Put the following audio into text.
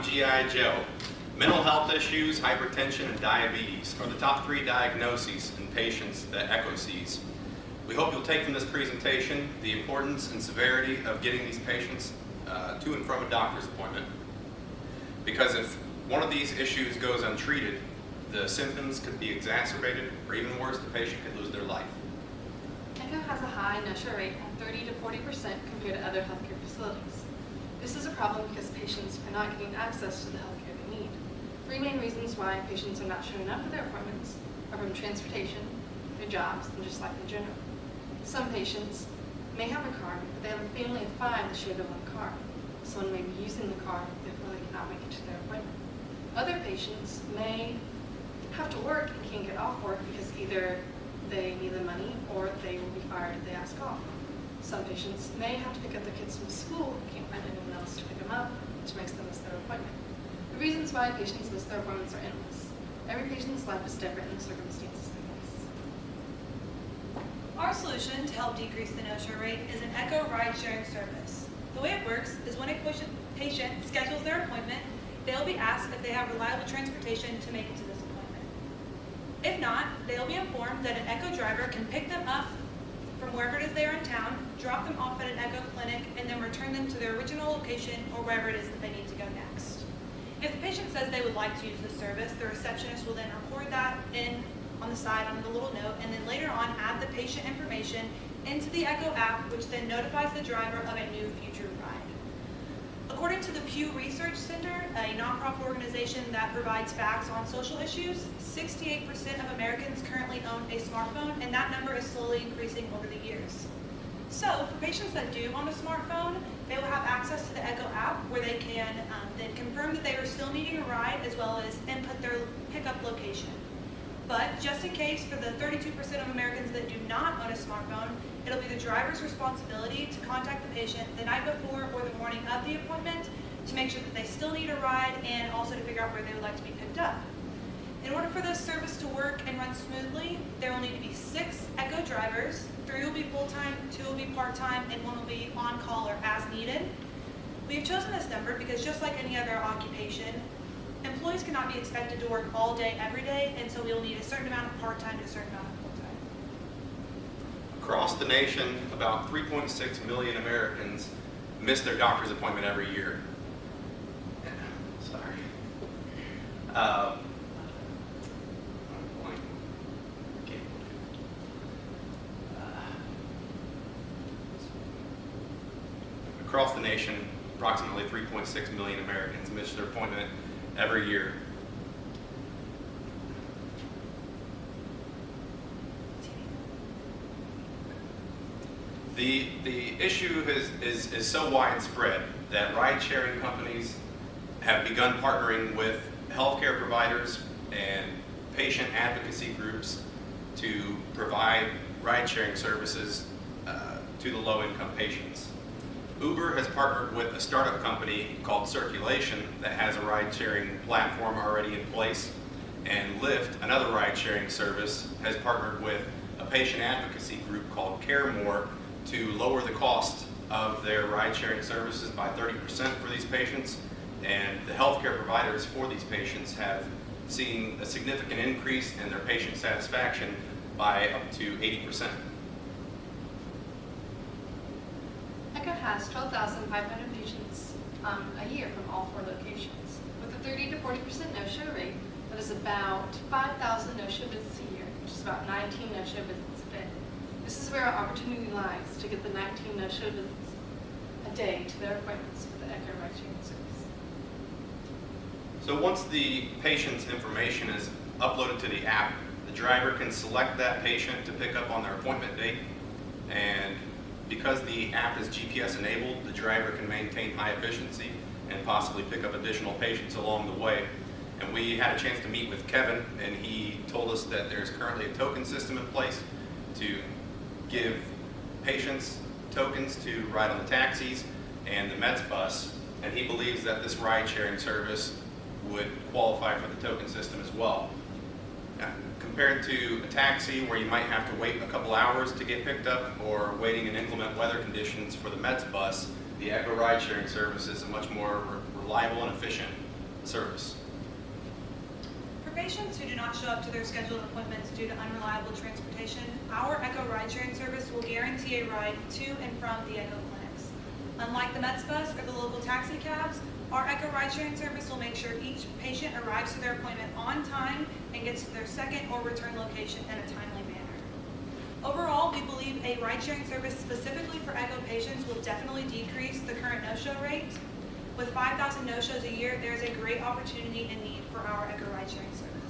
G.I. Joe. Mental health issues, hypertension, and diabetes are the top 3 diagnoses in patients that Echo sees. We hope you'll take from this presentation the importance and severity of getting these patients to and from a doctor's appointment. Because if one of these issues goes untreated, the symptoms could be exacerbated, or even worse, the patient could lose their life. Echo has a high no-show rate of 30 to 40% compared to other healthcare facilities. This is a problem because patients are not getting access to the healthcare they need. 3 main reasons why patients are not showing up for their appointments are from transportation, their jobs, and just life in general. Some patients may have a car, but they have a family of 5 that share their one car. Someone may be using the car, therefore they cannot make it to their appointment. Other patients may have to work and can't get off work because either they need the money or they will be fired if they ask off. Some patients may have to pick up their kids from school and can't find anyone else to pick them up, which makes them miss their appointment. The reasons why patients miss their appointments are endless. Every patient's life is different in the circumstances they face. Our solution to help decrease the no-show rate is an Echo ride-sharing service. The way it works is when a patient schedules their appointment, they'll be asked if they have reliable transportation to make it to this appointment. If not, they'll be informed that an Echo driver can pick them up from wherever it is they are in town, drop them off at an Echo clinic, and then return them to their original location or wherever it is that they need to go next. If the patient says they would like to use this service, the receptionist will then record that in on the side on the little note, and then later on add the patient information into the Echo app, which then notifies the driver of a new future ride. According to the Pew Research Center, a nonprofit organization that provides facts on social issues, 68% of Americans currently own a smartphone, and that number is slowly increasing over the years. So, for patients that do own a smartphone, they will have access to the Echo app where they can then confirm that they are still needing a ride as well as input their pickup location. But just in case, for the 32% of Americans that do not own a smartphone, it'll be the driver's responsibility to contact the patient the night before or the morning of the appointment to make sure that they still need a ride and also to figure out where they would like to be picked up. In order for this service to work and run smoothly, there will need to be 6 Echo drivers. 3 will be full-time, 2 will be part-time, and 1 will be on-call or as needed. We have chosen this number because just like any other occupation, employees cannot be expected to work all day, every day, and so we will need a certain amount of part-time to a certain amount of full-time. Across the nation, about 3.6 million Americans miss their doctor's appointment every year. Sorry. Across the nation, approximately 3.6 million Americans miss their appointment every year. The issue is so widespread that ride-sharing companies have begun partnering with healthcare providers and patient advocacy groups to provide ride-sharing services to the low-income patients. Uber has partnered with a startup company called Circulation that has a ride-sharing platform already in place, and Lyft, another ride-sharing service, has partnered with a patient advocacy group called CareMore to lower the cost of their ride-sharing services by 30% for these patients, and the healthcare providers for these patients have seen a significant increase in their patient satisfaction by up to 80%. Echo has 12,500 patients a year from all 4 locations. With a 30 to 40% no-show rate, that is about 5,000 no-show visits a year, which is about 19 no-show visits a day. This is where our opportunity lies, to get the 19 no-show visits a day to their appointments with the Echo ride-sharing service. So once the patient's information is uploaded to the app, the driver can select that patient to pick up on their appointment date, and because the app is GPS enabled, the driver can maintain high efficiency and possibly pick up additional patients along the way. And we had a chance to meet with Kevin, and he told us that there's currently a token system in place to give patients tokens to ride on the taxis and the Mets bus, and he believes that this ride-sharing service would qualify for the token system as well. Now, compared to a taxi where you might have to wait a couple hours to get picked up, or waiting in inclement weather conditions for the Mets bus, the Echo ride-sharing service is a much more reliable and efficient service. For patients who do not show up to their scheduled appointments due to unreliable transportation, our Echo ride-sharing service will guarantee a ride to and from the Echo clinics. Unlike the Mets bus or the local taxi cabs, our Echo ride-sharing service will make sure each patient arrives to their appointment on time and gets to their second or return location in a timely manner. Overall, we believe a ride-sharing service specifically for Echo patients will definitely decrease the current no-show rate. With 5,000 no-shows a year, there is a great opportunity and need for our Echo ride-sharing service.